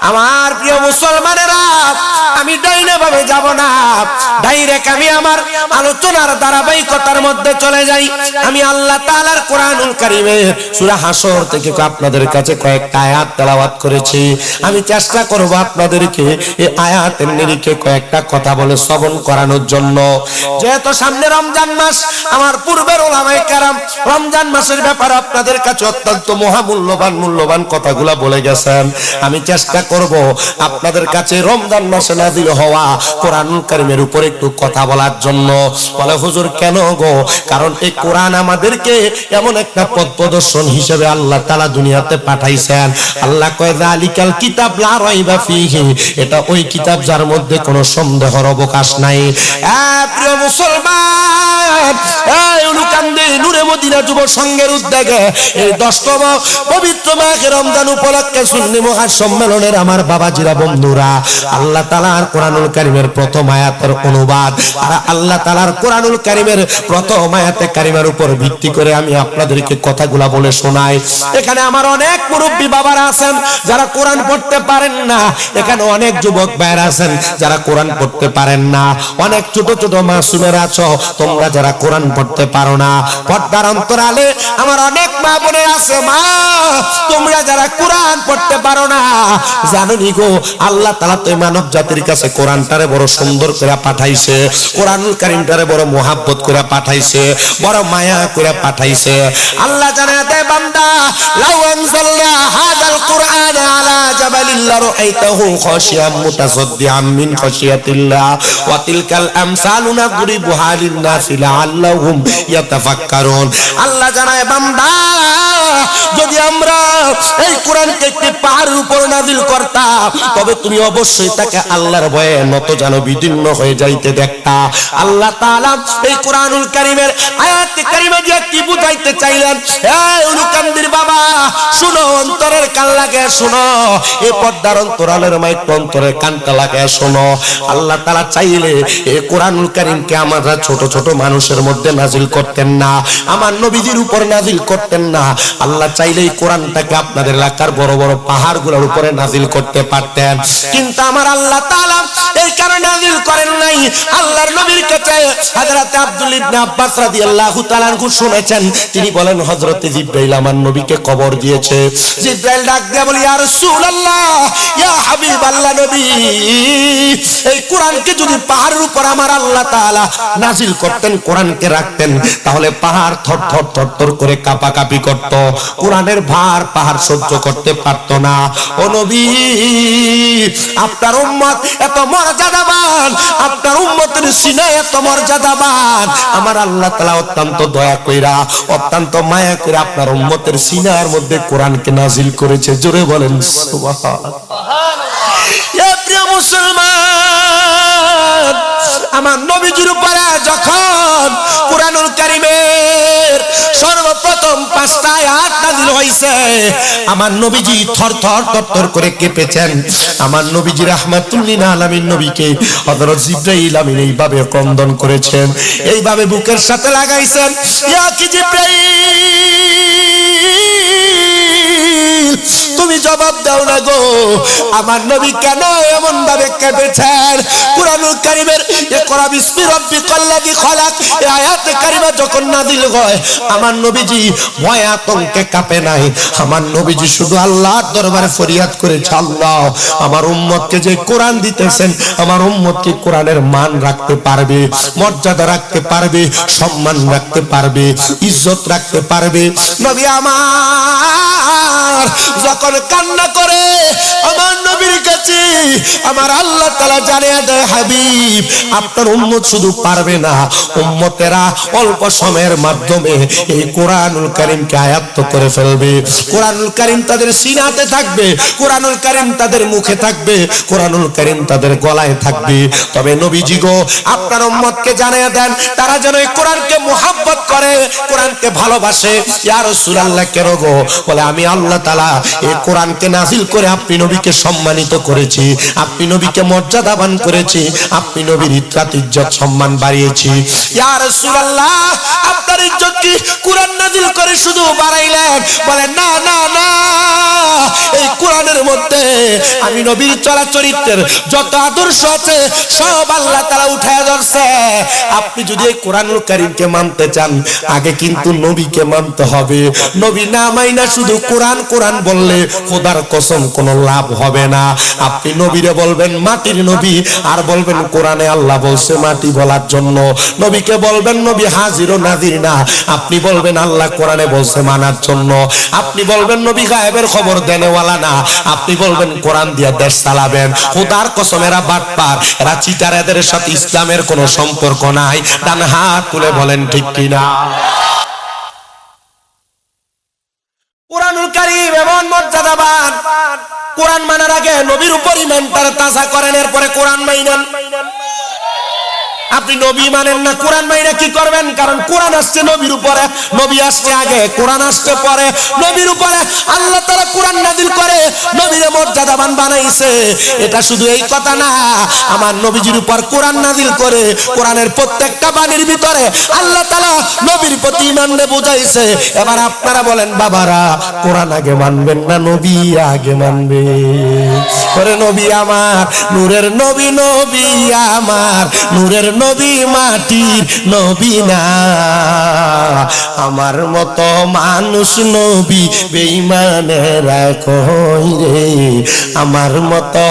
আমার প্রিয় মুসলমানেরা, আমি ডাইনে ভাবে যাব না, ডাইরেক্ট আমি আমার আলোচনার ধারাবাহিকতার মধ্যে চলে যাই। আমি আল্লাহ তাআলার কোরআনুল কারীমের সূরা হাসর থেকে আপনাদের কাছে কয়েকটা আয়াত তেলাওয়াত করেছি। আমি চেষ্টা করব আপনাদেরকে এই আয়াতের নিরিখে কয়েকটা কথা বলে শ্রবণ করানোর জন্য। যেহেতু সামনে রমজান মাস, আমার পূর্বের উলামায়ে কেরাম রমজান মাসের ব্যাপারে আপনাদের কাছে অত্যন্ত মূল্যবান কথাগুলা বলে গেছেন। আমি চেষ্টা করব আপনাদের কাছে রমজান মাসে নাযিল হওয়া কোরআনুল কারীমের উপর একটু কথা বলার জন্য। বলে হুজুর কেন গো? কারণ এই কোরআন আমাদেরকে এমন একটা পথ প্রদর্শন হিসেবে আল্লাহ তাআলা দুনিয়াতে পাঠাইছেন। আল্লাহ কয় যালিকাল কিতাব লা রাইবা ফীহি, এটা ওই কিতাব যার মধ্যে কোনো সন্দেহের অবকাশ নাই। প্রিয় মুসলমান, এই উলুকান্দি নূরে মদিনা যুব সংঘের উদ্যোগে এই 10তম পবিত্র মাহে রমজান উপলক্ষে সুন্নি মহাসম্মেলনের আমার বাবাজিরা বন্ধুরা, আল্লাহ তাআলার কোরআনুল কারীমের প্রথম আয়াতের অনুবাদ আর আল্লাহ তাআলার কোরআনুল কারীমের প্রথম আয়াতে কারিমার উপর ভিত্তি করে আমি আপনাদেরকে কথাগুলা বলে শোনাই। এখানে আমার অনেক মুরব্বী বাবারা আছেন যারা কোরআন পড়তে পারেন না, এখানে অনেক যুবক ভাইরা আছেন যারা কোরআন পড়তে পারেন না, অনেক ছোট ছোট মাসুমেরা আছো তোমরা যারা কোরআন পড়তে পারো না। পর্দার অন্তরালে আমার অনেক মা বোনের আছে, মা তোমরা যারা কোরআন পড়তে পারো না, জানো নি গো আল্লাহ তাআলা তো মানব জাতির কাছে কোরআনটারে বড় সুন্দর করে পাঠাইছে, কোরআনুল কারীমটারে বড় মোহাব্বত করে পাঠাইছে, বড় মায়া করে পাঠাইছে। আল্লাহ জানায় দেয় বান্দা, লাউ আনজালনা হাযাল কুরআন আলা জাবালিল লারাআইতাহু খাশিয়াম মুতাসাদ্দিআম মিন খাশিয়াতিল্লাহ ওয়া তিলকাল আমসালু নাদরিবুহা লিন-নাসি লাআল্লাহুম ইয়াতাফাক্কারুন। আল্লাহ জানায় বান্দা, যদি আমরা এই কোরআনকে একটি পাহাড়ের উপর নাযিল করতাম তবে তুমি অবশ্যই তাকে আল্লাহর ভয়ে নত জানো বিদীর্ণ হয়ে যাইতে দেখতা। আল্লাহ তাআলা এই কোরআনুল কারীমের আয়াতে কারিমা দিয়ে কি বুঝাইতে চাইলেন? এই উলুকান্দির বাবা শুনো, অন্তরের কান লাগে শুনো, এই পর্দার অন্তরালের মাইক অন্তরের কানটা লাগে শোনো। আল্লাহ তাআলা চাইলে এই কোরআনুল কারীমকে আমরা ছোট ছোট মানুষ মানুষের মধ্যে নাজিল করতেন না, আমার নবীজির উপর নাজিল করতেন না। আল্লাহ চাইলেই কোরআনটাকে আপনাদের এলাকার বড় বড় পাহাড়গুলোর উপরে নাজিল করতে পারতেন, কিন্তু আমার আল্লাহ তাআলা এই কারণে নাজিল করেন নাই। আল্লাহর নবীর কাছে হযরত আব্দুল ইবনে আব্বাস রাদিয়াল্লাহু তাআলা আনহু শুনেছেন, তিনি বলেন হযরত জিবরাইল আমার নবীকে কবর দিয়েছে। জিবরাইল ডাক দিয়ে বলে ইয়া রাসূলুল্লাহ, ইয়া হাবিবাল্লাহ নবী, এই কোরআনকে যদি পাহাড়ের উপর আমার আল্লাহ তাআলা নাজিল করতেন, কোরআনকে রাখতেন, তাহলে পাহাড় থরথর থরথর করে কাঁপাকাঁপি করত, কোরআনের ভার পাহাড় সহ্য করতে পারত না। ও নবী, আপনার উম্মত এত মর্যাদাবান, আপনার উম্মতের সিনায় এত মর্যাদাবান, আমার আল্লাহ তাআলা অত্যন্ত দয়া কইরা, অত্যন্ত মায়া করে আপনার উম্মতের সিনার মধ্যে কোরআনকে নাজিল করেছে। জোরে বলেন সুবহানাল্লাহ। এ প্রিয় মুসলমান, আমার নবীজির উপরে যখন কুরআনুল কারীমের সর্বপ্রথম 5টা আয়াত নাযিল হইছে, আমার নবীজি থরথর থরথর করে কেঁপেছেন। আমার নবীজি রাহমাতুল লিল আলামিন নবীকে হযরত জিবরাইল আমিন এইভাবে ক্রন্দন করেছেন, এইভাবে বুকের সাথে লাগাইছেন, ইয়া কি জিবরাইল, তুমি জবাব দাও না গো, আমার নবী কেন এমন ভাবে কেঁপেছেন? কুরআনুল কারীমের ইকরা বিসমি রাব্বিকাল্লাযী খালাক এই আয়াতে কারিমা যখন নাযিল হয়, আমার নবীজি ভয়ে আতঙ্কে কাঁপে নাই। আমার নবীজি শুধু আল্লাহর দরবারে ফরিয়াদ করেছে, আল্লাহ আমার উম্মতকে যে কোরআন দিতেছেন, আমার উম্মত কি কোরআনের মান রাখতে পারবে, মর্যাদা রাখতে পারবে, সম্মান রাখতে পারবে, ইজ্জত রাখতে পারবে? নবী আমার যখন কান্না করে আমার নবীর কাছে আমার আল্লাহ তাআলা জানিয়ে দেয়, হাবিব আপনার উম্মত শুধু পারবে না, উম্মতেরা অল্প সময়ের মাধ্যমে এই কোরআনুল কারীমকে আয়াত্ত করে ফেলবে। কোরআনুল কারীম তাদের সিনাতে থাকবে, কোরআনুল কারীম তাদের মুখে থাকবে, কোরআনুল কারীম তাদের গলায় থাকবে। তবে নবীজি গো, আপনার উম্মতকে জানিয়ে দেন তারা যেন এই কোরআনকে মুহাব্বত করে, কোরআনকে ভালোবাসে। ইয়া রাসূলুল্লাহ কেন গো? বলে আমি আল্লাহ তাআলা এই কোরআনকে নাযিল করে আপনি নবীকে সম্মানিত করেছি, আপনি নবীকে মর্যাদাবান করেছি, আপনি নবীর ইজ্জত সম্মান বাড়িয়েছি। ইয়া রাসূলুল্লাহ আপনার ইজ্জত কি কোরআন নাযিল করে শুধু বাড়াইলেন? বলে না না না, এই কোরআনের মধ্যে আমি নবীর চরিত্রের যত আদর্শ আছে সব আল্লাহ তাআলা উঠায় ধরছে। আপনি যদি এই কোরআনুল কারীমকে মানতে চান, আগে কিন্তু নবীকে মানতে হবে। নবী না মাইনা শুধু কোরআন কোরআন বললে খোদার কসম কোনো লাভ হবে না। আপনি নবীরে বলবেন মাটির নবী, আর বলবেন কোরআনে আল্লাহ বলছে মাটি বলার জন্য। নবীকে বলবেন নবী হাজির ও নাজির না, আপনি বলবেন আল্লাহ কোরআনে বলছে মানার জন্য। আপনি বলবেন নবী গায়েবের খবর দেনেওয়ালা না, আপনি বলবেন কোরআন দিয়ে দেশ চালাবেন। খোদার কসম এরা বাটপার, এরা চিটার, এদের সাথে ইসলামের কোনো সম্পর্ক নাই। ডান হাত তুলে বলেন ঠিক কিনা? কুরআনুল কারীম এমন মর্যাদাবান, কোরআন মানার আগে নবীর উপর ঈমানটার তাজা করেন, এরপরে কোরআন মাইনেন। আপনি নবী মানেন না, কোরআন মাইনা কি করবেন? কারণ কোরআন আসছে নবীর উপরে, নবী আসছে আগে, কোরআন আসছে পরে। নবীর উপরে আল্লাহ তাআলা কোরআন নাযিল করে নবীর মর্যাদাবান বানাইছে। এটা শুধু এই কথা না, আমার নবীজির উপর কোরআন নাযিল করে কোরআনের প্রত্যেকটা বাণীর ভিতরে আল্লাহ তাআলা নবীর প্রতি ঈমান বুঝাইছে। এবার আপনারা বলেন বাবারা, কোরআন আগে মানবেন না নবী আগে মানবে? ওরে নবী আমার, নূরের নবী, নবী আমার নূরের নবী, মাটির নবী না। আমার মতো মানুষ নবী বেঈমানেরা কই রে, আমার মতো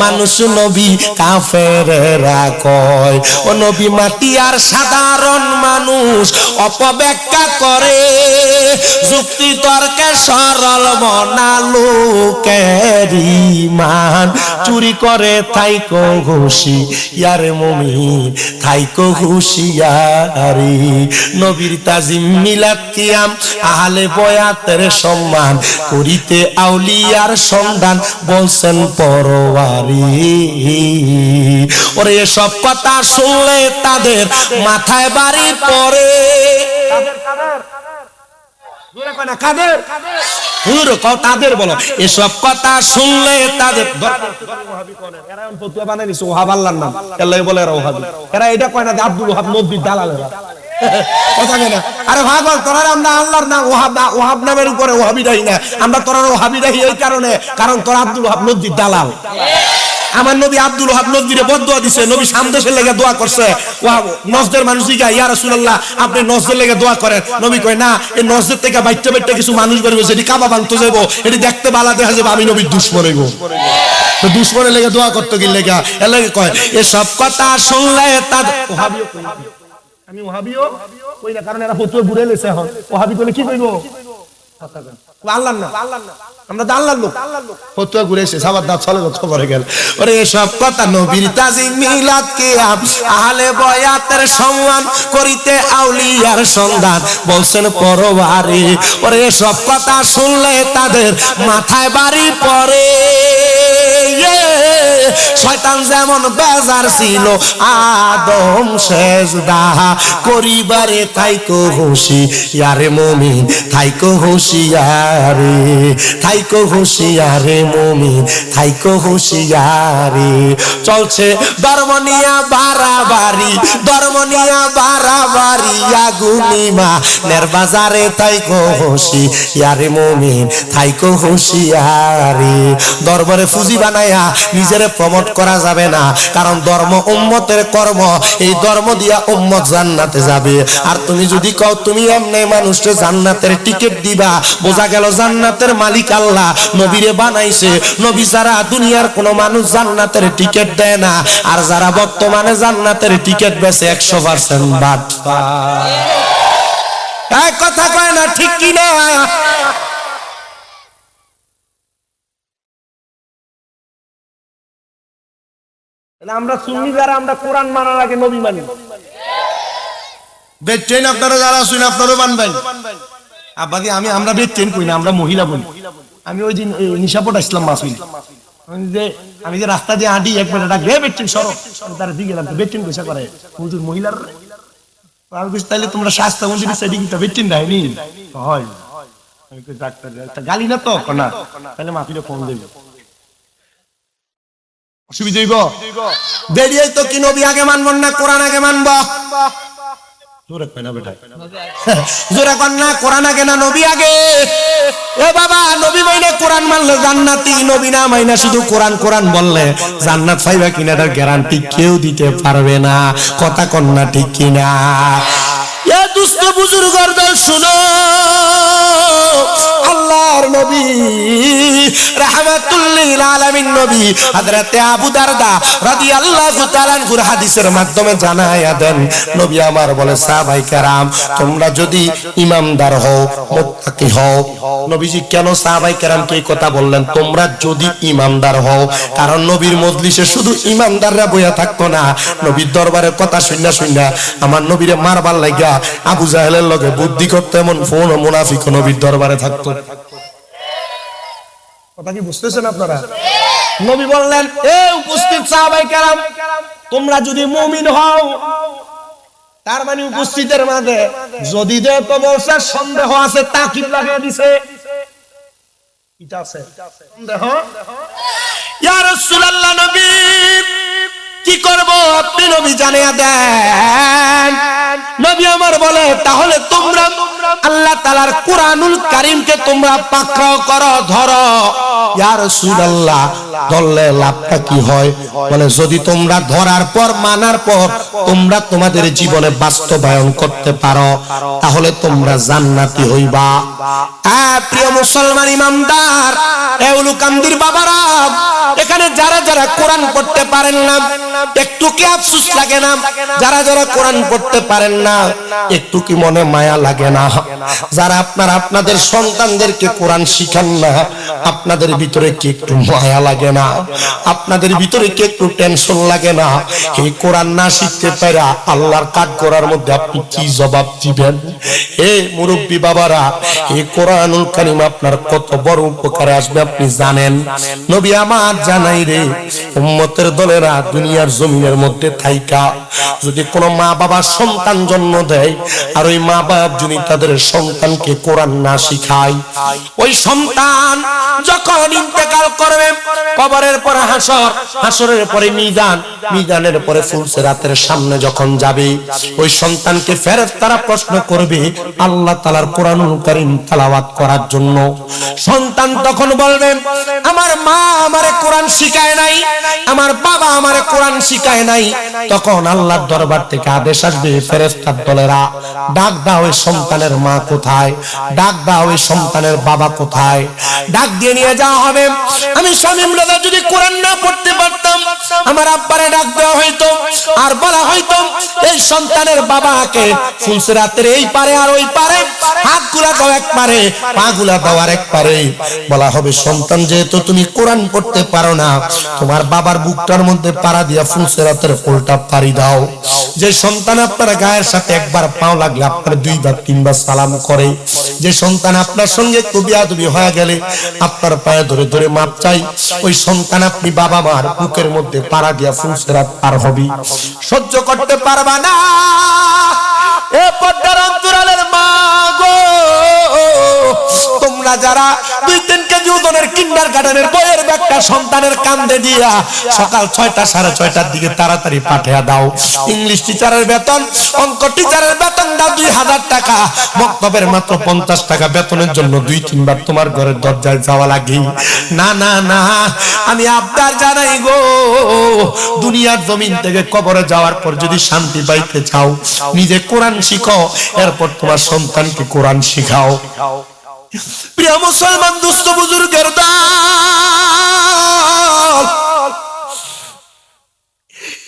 মানুষ নবী কাফেরেরা কয়। ও নবী মাটি আর সাধারণ মানুষ অপব্যাখ্যা করে, যুক্তি তর্কে সরল মনা লোকের ঈমান চুরি করে থাইকো হুঁশিয়ার মুমিন, থাইকো হুঁশিয়ারি। নবীর তাজিম, মিলাদ, কিয়াম, আহলে বয়াতের সম্মান করিতে আউলিয়ার সন্ধান বলছেন পরওয়ারি। ওরে এসব কথা শুনলে তাদের মাথায় বাড়ি পড়ে। তাদের বলো, এসব কথা শুনলে তাদের এরা এটা কয় না যে আব্দুল ওহাব নবীর দালালেরা। কথা কেনা আরে ভাগল তোরা আমরা আল্লাহর নাম ওহাব নামের উপরে ওহাবি রাহি না আমরা তোরা ওহাবি রাহি এই কারণে কারণ তোরা আব্দুল ওহাব নদীর দালাল আমার নবী আব্দুল ওহাব নদীরে বদদুয়া দিছে নবী সামদেশের লেগে দোয়া করছে ওয়াহ নজদের মানুষই গা ইয়া রাসূলুল্লাহ আপনি নজদের লেগে দোয়া করেন নবী কয় না এই নজদের থেকে বাইতে বাইতে কিছু মানুষ বের হইছে এটি কাবা ভাঙতে যাবো এটি দেখতে বালা দেখা যাবে আমি নবীর দুশমন হইব তো দুশমনের লেগে দোয়া করতে কি লেগা এর লেগে কয় এসব কথা শুনলে তাদের ওহাবিও কই আমি ওহাবিও কই না কারণ এরা ফতোয়া ঘুরে লেছে এখন ওহাবি বলে কি কইবো আল্লাহ না আমরা তো আল্লাহর লোক ফতোয়া ঘুরে এসে সাবার দাঁত চলে যাচ্ছে পরে গেল ওরে সব কথা নবীর তাজিম মিলাদ কিয়াম আহলে বয়াতের সম্মান করিতে আউলিয়ার সন্ধান বলছেন পরবারে ওরে সব কথা শুনলে তাদের মাথায় বাড়ি পড়ে শয়তান যেমন বেজার ছিল আদম সেজদা করিবারে থাইকো হুঁশিয়ারে মুমিন থাইকো হুঁশিয়ারে থাইকো হুঁশিয়ারে মুমিন থাইকো হুঁশিয়ারে চলছে ধর্ম নিয়া বাড়াবাড়ি আগুনিমা নের বাজারে থাইকো হুঁশিয়ারে মুমিন থাইকো হুঁশিয়ারে দরবারে ফুজি বানায়া নিজের প্রমোট করা যাবে না কারণ ধর্ম উম্মতের কর্ম এই ধর্ম দিয়া উম্মত জান্নাতে যাবে আর তুমি যদি কও তুমি এমনি মানুষকে জান্নাতের টিকিট দিবা বোঝা গেল জান্নাতের মালিক আল্লাহ নবীরে বানাইছে নবী ছাড়া দুনিয়ার কোনো মানুষ জান্নাতের টিকিট দেয় না আর যারা বর্তমানে জান্নাতের টিকিট বেচে 100% বাটপা এই কথা কয় না ঠিক কি না আমরা সুন্নি যারা আমরা কোরআন মানার আগে নবী মানি বেচেন আপনারা যারা শুনে আপনারও মানবেন আব্বাকে আমরা বেচেন কই না আমরা মহিলা বলি আমি ওই দিন নিশাপট আসলাম মাসুল আমি যে রাস্তা দিয়ে হাঁটি এক মিনিট ডাক রে বেচেন সরো তার দিকে গেলাম তো বেচেন পয়সা করে হুজুর মহিলার আমি কইছি তাইলে তোমরা শাস্তা মন্দিরে সেদিকে তো বেচেন দেয়নি হয় আমি কই ডাক্তার গালি না তো না তাহলে মাফিরে ফোন দেব অসুবিধা হইব বেরিয়ে তো কি নবী আগে মানব না কোরআন আগে মানব জোরে কয় না বেটা জোরে কর না কোরআন আগে না নবী আগে এ বাবা নবী মাইনে কোরআন মানলে জান্নাতি নবী না মাইনা শুধু কোরআন কোরআন বললে জান্নাত পাইবা কিনা তার গ্যারান্টি কেউ দিতে পারবে না কথা কন না ঠিক কিনা এ দুষ্ট বুজুর্গদের শুনো আল্লাহর নবী রাহমাতুল লিল আলামিন নবী হযরত আবু দারদা রাদিয়াল্লাহু তাআলা আনহুর হাদিসের মাধ্যমে জানায়া দেন নবী আমার বলে সাহাবায়ে কেরাম তোমরা যদি ইমানদার হও মুত্তাকি হও নবীজি কেন সাহাবায়ে কেরামকে এই কথা বললেন তোমরা যদি ইমানদার হও কারণ নবীর মজলিসে শুধু ইমানদাররা বইয়া থাকতো না নবীর দরবারে কথা শুননা শুননা আমার নবীরে মারবার লাগা আবু জাহেলের লগে বুদ্ধি করতে এমন ফোন ও মুনাফিক নবীর দরবারে থাকতো কথা কি বুঝতেছেন আপনারা নবী বললেন এ উপস্থিত সাহাবায়ে কেরাম তোমরা যদি মুমিন হও তার মানে উপস্থিতের মাঝে যদি যে তোমার সন্দেহ আছে তাকিদ লাগিয়ে দিছে এটা আছে সন্দেহ ইয়া রাসূলুল্লাহ নবী কি করব আপনি নবী জানিয়ে দেন নবী আমার বলে তাহলে তোমরা আল্লাহ তাআলার কোরআনুল কারীমকে তোমরা পাকড়াও করো ধরো ইয়া রাসূলুল্লাহ ধরলে লাভটা কি হয় বলে যদি তোমরা ধরার পর মানার পর তোমরা তোমাদের জীবনে বাস্তবায়ন করতে পারো তাহলে তোমরা জান্নাতি হইবা প্রিয় মুসলমান ইমানদার এউলুকান্দির বাবারা এখানে যারা যারা কোরআন পড়তে পারেন না একটু কি আফসোস লাগে না যারা যারা কোরআন পড়তে পারেন না একটু কি মনে মায়া লাগে না যারা আপনারা আপনাদের সন্তানদেরকে কোরআন শিখান না আপনাদের ভিতরে কি একটু মায়া লাগে না আপনাদের ভিতরে কি একটু টেনশন লাগে না এই কোরআন না শিখতে পারা আল্লাহর কাজ করার মধ্যে আপনি কি জবাব দিবেন হে মুরব্বি বাবারা এই কোরআনুল কারীম আপনার কত বড় উপকারে আসবে আপনি জানেন? নবী আমার জানাই রে, উম্মতের দলেরা দুনিয়ার জমিনের মধ্যে থাইকা যদি কোনো মা বাবা সন্তান জন্ম দেয়, আর ওই মা বাপ যদি তাদের সন্তানকে কোরআন না শিখায়, ওই সন্তান যখন ইন্তেকাল করবে, কবরের পরে হাসর, হাসরের পরে মিজান, মিজানের পরে ফুলসিরাতের সামনে যখন যাবে, ওই সন্তানকে ফেরেশতারা প্রশ্ন করবে আল্লাহ তাআলার কোরআনুল কারীম তেলাওয়াত করার জন্য। সন্তান তখন বলবে আমার মা আমারে কোরআন শিখায় নাই, আমার বাবা আমারে কোরআন শিখায় নাই। তখন আল্লাহর দরবার থেকে আদেশ আসবে, ফেরেশতার দলেরা ডাক দাও ওই সন্তানের মা কোথায়, ডাক দাও ওই সন্তানের বাবা কোথায়, ডাক দিয়ে নিয়ে যাওয়া হবে। আমি শামীম রাজা যদি কোরআন না পড়তে পারতাম, আমার আব্বারে ডাক দেওয়া হইতো, আর বলা হইতো এই সন্তানের বাবাকে ফুলসিরাতের এই পারে আর ওই পারে, হাতগুলা দাও এক পারে, পাগুলা দাও আর এক পারে। বলা হবে সন্তান যেহেতু তুমি কোরআন পড়তে পারো না, তোমার বাবার বুকটার মধ্যে পাড়া দিয়া ফুলসিরাতের ফুলটা পাড়ি দাও। যে সন্তান আপনার গায়ের সাথে একবার পাও লাগলে আপনার দুইবার তিনবার সালাম করে, যে সন্তান আপনার সঙ্গে একটু বিয়াদবি হয়ে গেলে আপনার পায়ে ধরে ধরে মাপ চাই, ওই সন্তান আপনি বাবা মার বুকের মধ্যে পাড়া দিয়া ফুলসিরাত পার হবি। সহ্য করতে পারবা না এ পদ্মার অন্তরালের মা গো, তোমরা যারা 2-3 কেজি ওজনের কিন্ডারগার্টেনের বইয়ের ব্যাগটা সন্তানের কাঁধে দিয়া সকাল 6টা 6:30টার দিকে তাড়াতাড়ি পাঠিয়ে দাও। ইংলিশ টিচারের বেতন, অঙ্ক টিচারের বেতন দাও 2000 টাকা, মক্তবের মাত্র 50 টাকা বেতনের জন্য 2-3 বার তোমার ঘরের দরজায় যাওয়া লাগে। না না না, আমি আবদার জানাই গো, দুনিয়ার জমিন থেকে কবরে যাওয়ার পর যদি শান্তি পাইতে চাও, নিজে কোরআন শিখো, এরপর তোমার সন্তানকে কোরআন শিখাও। প্রিয় মুসলমান দুস্থ বুজুর্গের দল,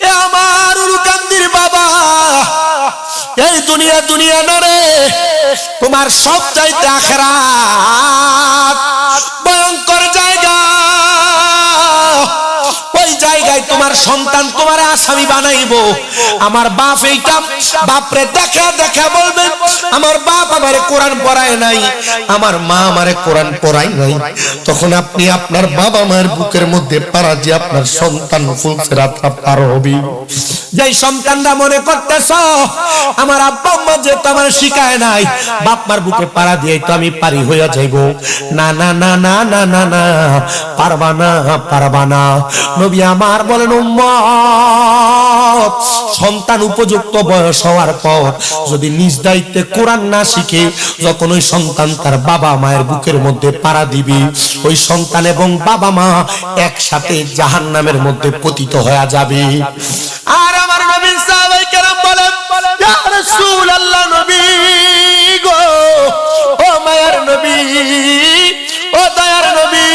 এ আমার উরুকান্দির বাবা, এই দুনিয়া দুনিয়া না রে, তোমার সব চাইতে আখিরাত ভয়ঙ্কর জায়গা। ওই জায়গায় তোমার সন্তান তোমার আসামি বানাইবো। আমার বাপ এইটা বাপরে দেখা দেখা বলবে আমার বাপ আমারে কোরআন পড়ায় নাই, আমার মা আমারে কোরআন পড়ায় নাই। তখন আপনি আপনার বাবা মায়ের বুকের মধ্যে পাড়া দিয়ে আপনার সন্তান ফুলসিরাত পার হবে। যেই সন্তানরা মনে করতেছ আমার আব্বা আম্মা যেহেতু আমার শিখায় নাই, বাপ মার বুকে পাড়া দিয়ে তো আমি পারি হইয়া যাইব, না না না না না না না, পারবা না পারবা না। নবী আমার বলেন উম্মত, সন্তান উপযুক্ত বয়স হওয়ার পর যদি নিজ দায়িত্বে কোরআন না শিখে, যখন ওই সন্তান তার বাবা মায়ের বুকের মধ্যে পাড়া দিবে, ওই সন্তান এবং বাবা মা একসাথে জাহান্নামের মধ্যে পতিত হয়ে যাবে। আর আমার নবী সাহাবায়ে কেরাম বলেন ইয়া রাসূলুল্লাহ, নবী গো, ও মায়ার নবী, ও দয়ার নবী,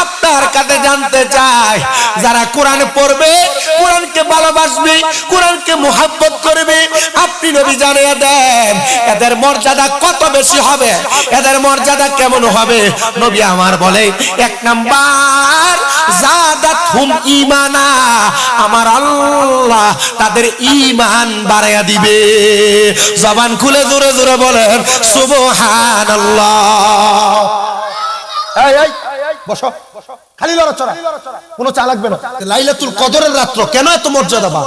আপনার কাছে জানতে চাই, যারা কোরআন পড়বে, কোরআনকে ভালোবাসবে, কোরআনকে মুহাব্বত করবে, আপনি নবী জানিয়ে দেন এদের মর্যাদা কত বেশি হবে, এদের মর্যাদা কেমন হবে। নবী আমার বলে 1 নাম্বার জাদাতহুম ঈমানা, আমার আল্লাহ তাদের ঈমান বাড়ায়া দিবে। জবান খুলে জোরে জোরে বলেন সুবহানাল্লাহ। এই এই বসো, খালি লড়াচড়া, কোনো চা লাগবে না। লাইলাতুল কদরের রাত্র কেন এত মর্যাদাবান?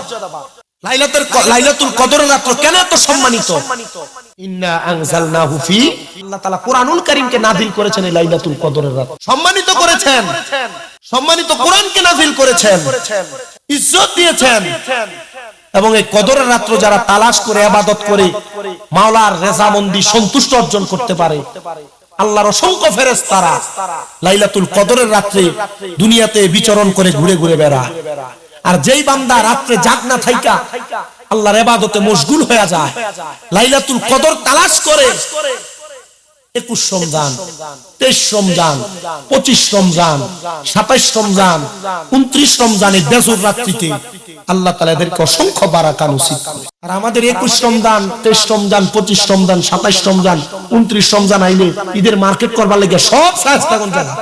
লাইলাতুল কদরের রাত্র কেন এত সম্মানিত? ইন্না আনজালনাহু ফি, আল্লাহ তাআলা কোরআনুল কারীমকে নাযিল করেছেন এই লাইলাতুল কদরের রাত, সম্মানিত করেছেন, সম্মানিত কোরআনকে নাযিল করেছেন, ইজ্জত দিয়েছেন। এবং এই কদরের রাত্র যারা তালাশ করে ইবাদত করে মাওলার রেজামন্দি সন্তুষ্ট অর্জন করতে পারে, আল্লাহর অসংখ্য ফেরেশতারা লাইলাতুল কদরের রাত্রে দুনিয়াতে বিচরণ করে ঘুরে ঘুরে বেড়ায়। আর যেই বান্দা রাত্রে জাগ না থাইকা আল্লাহর ইবাদতে মশগুল হয়ে যায়, লাইলাতুল কদর তালাশ করে 21 রমজান, 23 রমজান, 25 রমজান, 27 রমজান, 29 রমজানের বেজুর রাত্রিতে আল্লাহ তাআলা এদেরকে অসংখ্য বারাকা নসিব করে। আর আমাদের 21 রমজান, 23 রমজান, 25 রমজান, 27 রমজান, 29 রমজান আইলে ঈদের মার্কেট করবার লাগে সব সাজটা কোন জায়গা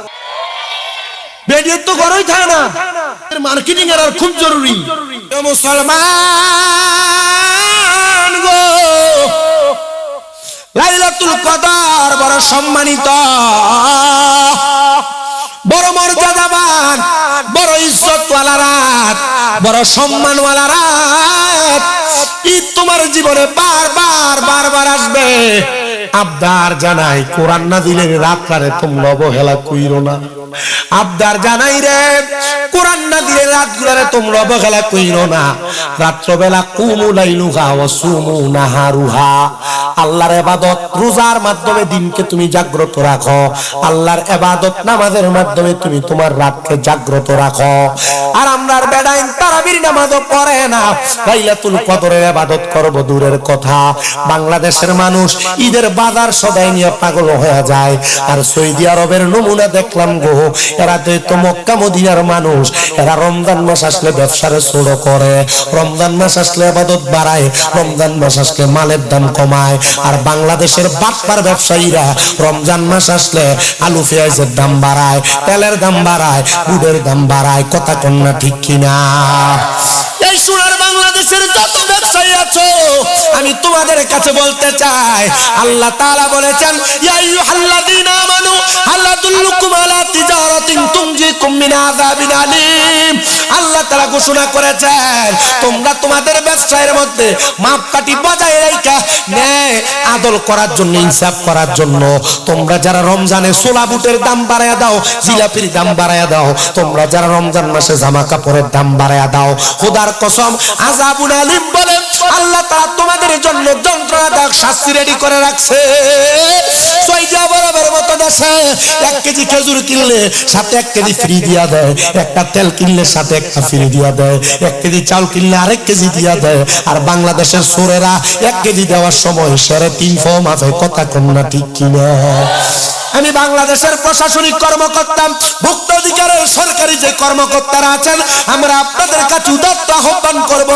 বেডিয়ে তো ঘরই থাকে না, এর মার্কেটিং এর আর খুব জরুরি। মুসলমান গো, লাইলাতুল কদর বড় বড় সম্মানিত, বড় মর্যাদাবান, বড় ইজ্জতওয়ালা রাত, বড় সম্মানওয়ালা রাত। ঈদ তোমার জীবনে বারবার আসবে। আবদার জানাই, কোরআন নাযিলের রাতটারে তোমরা অবহেলা কইরো না। আবদার জানাই রে, কোরআন নাযিলের রাতগুলারে তোমরা অবহেলা কইরো না। রাত্রবেলা কুমু লাইলুহা ওয়া সুমু নাহারুহা, আল্লাহর ইবাদত রোজার মাধ্যমে দিনকে তুমি জাগ্রত রাখো, আল্লাহর ইবাদত নামাজের মাধ্যমে তুমি তোমার রাতকে জাগ্রত রাখো। আর আমরার বেড়াইন তারাবির নামাজও পড়ে না, লাইলাতুল কদরের ইবাদত করব দূরের কথা। বাংলাদেশের মানুষ ঈদের বাজার সদাই নিয়ে পাগল হয়ে যায়। আর সৌদি আরবের নমুনা দেখলাম গো, এরা তো মক্কা মদিনার মানুষ, এরা রমজান মাস আসলে ব্যবসারে শুরু করে, রমজান মাস আসলে ইবাদত বাড়ায়, রমজান মাস আসলে মালের দাম কমায়। আর বাংলাদেশের বাটপার ব্যবসায়ীরা রমজান মাস আসলে আলু পেঁয়াজের দাম বাড়ায়, তেলের দাম বাড়ায়, দুধের দাম বাড়ায়। কথা কন্যা ঠিক কিনা? এই সোনার বাংলাদেশের যত ব্যবসায়ী আছো, আমি তোমাদের কাছে বলতে চাই, আল্লাহ তাআলা বলেছেন, ইয়া আইয়ুহাল্লাযীনা আমানু হাল আদুল্লুকুম আলা তিজারাতিন তুনজিকুম মিন আযাবিন আলীম। আল্লাহ তাআলা ঘোষণা করেছেন, তোমরা তোমাদের ব্যবসায়ের মধ্যে মাপকাঠি বজায় রাখা, ন্যায় আদল করার জন্য, ইনসাফ করার জন্য তোমরা যারা রমজানে ছোলা বুটের দাম বাড়ায়া দাও, জিলাপির দাম বাড়ায়া দাও, তোমরা যারা রমজান মাসে জামা কাপড়ের দাম বাড়ায়া দাও, খোদার কসম আযাবুন আলীম বলে আল্লাহ তাআলা তোমাদের জন্য যন্ত্রণাদায়ক শাস্তি রেডি করে রাখছে। সৌদি আরবের মতো দেশে 1 কেজি খেজুর কিনলে সাথে 1 কেজি ফ্রি দিয়া দেয়, একটা তেল কিনলে সাথে একটা ফ্রি দিয়া দেয়, 1 কেজি চাল কিনলে আরেক কেজি দিয়া দেয়। আর বাংলাদেশের চোরেরা 1 কেজি দেওয়ার সময় 3.5 মাফে। কথা কন্যা ঠিক কিনা? আমি বাংলাদেশের প্রশাসনিক কর্মকর্তা, ভুক্ত অধিকারের সরকারি যে কর্মকর্তারা আছেন, আমরা আপনাদের কাছে উদাত্ত আহ্বান করব,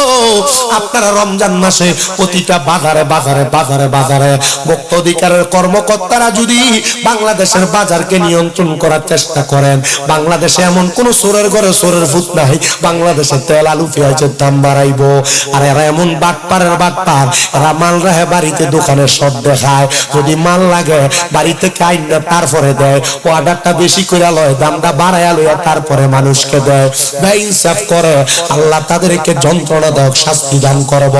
আপনারা রমজান মাসে প্রতিটা বাজারে বাজারে বাজারে বাজারে ভুক্ত অধিকারের কর্মকর্তারা যদি বাংলাদেশের বাজারকে নিয়ন্ত্রণ করার চেষ্টা করেন, বাংলাদেশে এমন কোন চোরের ঘরে চোরের ভূত নাই, বাংলাদেশে তেল আলু পেঁয়াজের দাম বাড়াইবো। আর এরা এমন বাটপারের বাটপার, এরা মাল রাখে বাড়িতে দোকানে সব দেখায়, যদি মাল লাগে বাড়িতে কাইন না তারপরে দেয়, অর্ডারটা বেশি করে লয়, দামটা বাড়াইয়া লইয়া তারপরে মানুষকে দেয়। বেইনসাফ করে, আল্লাহ তাদেরকে যন্ত্রণাদায়ক শাস্তি দান করব।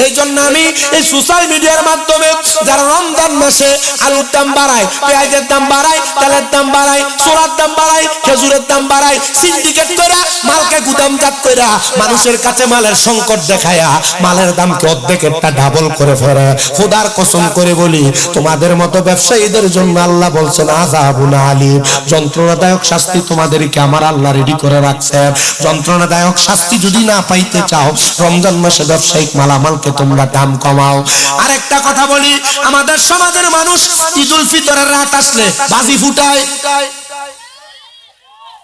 এই জন্য আমি এই সোশ্যাল মিডিয়ার মাধ্যমে যারা রমজান মাসে আলুর দাম বাড়ায়, পেঁয়াজের দাম বাড়ায়, তেলের দাম বাড়ায়, সোলার দাম বাড়ায়, খেজুরের দাম বাড়ায়, সিন্ডিকেট কইরা মালকে গুদামজাত কইরা মানুষের কাছে মালের সংকট দেখায়া মালের দামকে অর্ধেকেরটা ডাবল করে ফেলে, খোদার কসম করে বলি, তোমাদের মতো ব্যবসায়ীদের জন্য আল্লাহ বলছেন আযাবুন আলীম, যন্ত্রণাদায়ক শাস্তি তোমাদেরকে আমার আল্লাহ রেডি করে রাখছে। যন্ত্রণাদায়ক শাস্তি যদি না পাইতে চাও, রমজান মাসে ব্যবসায়িক মালামালকে তোমরা দাম কমাও। আরেকটা কথা বলি, আমাদের সমাজের মানুষ ঈদুল ফিতরের রাত আসলে বাজি ফুটায়।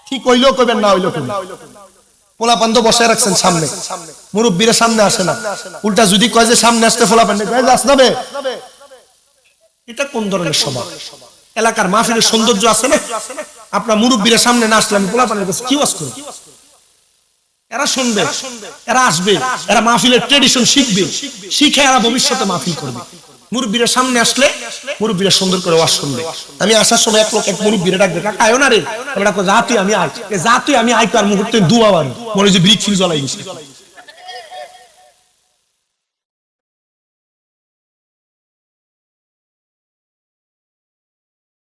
ঠিক হইলো কইবেন না হইলো কইবেন, পোলাপান তো বসায় রাখছেন সামনে, মুরব্বীরা সামনে আসে না, উল্টা যদি কয় যে সামনে আসতে পোলাপান কয় যে আসনাবে। এটা কোন ধরনের সমাজ? এলাকার মাহফিলের সৌন্দর্য আছে না? আপনার মুরব্বীরা সামনে না আসলে আমি পোলাপানের কাছে কি ওয়াজ করব? এরা শুনবে, এরা আসবে, এরা মাহফিলের ট্রেডিশন শিখবে, শিখে এরা ভবিষ্যতে মাহফিল করবে। মুরব্বীরা সামনে আসলে মুরব্বীরা সুন্দর করে ওয়াজ শুনবে। আমি আসার সময় এক লোক এক মুরব্বীরা ডাকবে, কাকা আয়ো না রে, আমরা কই যা তুই আমি আই, যা তুই আমি আই, তার মুহূর্তে দুয়া বাড়ি মনে যে ব্রিক ফিল জ্বলাই গেছে।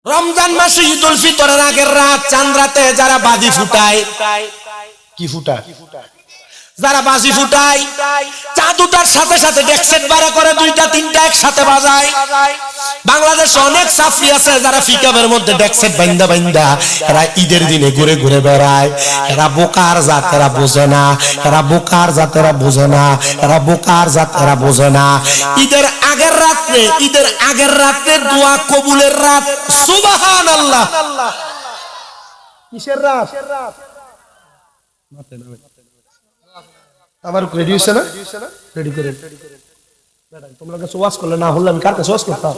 রমজান মাসে ঈদুল ফিতরের আগের রাত চাঁদ রাতে যারা বাজি ফুটায়, কি ফুটায়? যারা বাজি ফুটায়, চাঁদ উঠার সাথে সাথে ডেকসেট বাড়া করে 2টা 3টা একসাথে বাজায়। বাংলাদেশে অনেক সাফরি আছে যারা ফিকাবের মধ্যে ডেকসেট বাইন্দা বাইন্দা এরা ঈদের দিনে ঘুরে ঘুরে বেড়ায়। এরা বোকার জাত, এরা বোঝে না, এরা বোকার জাত, এরা বোঝে না, এরা বোকার জাত, এরা বোঝে না। ঈদের আগের রাতে, ঈদের আগের রাতে দোয়া কবুলের রাত, সুবহানাল্লাহ। কিসের রাত? আমার রেডি হইছে না? রেডি করে তোমরা কাছে ওয়াজ করলে না হলে আমি কার কাছে ওয়াজ করতাম?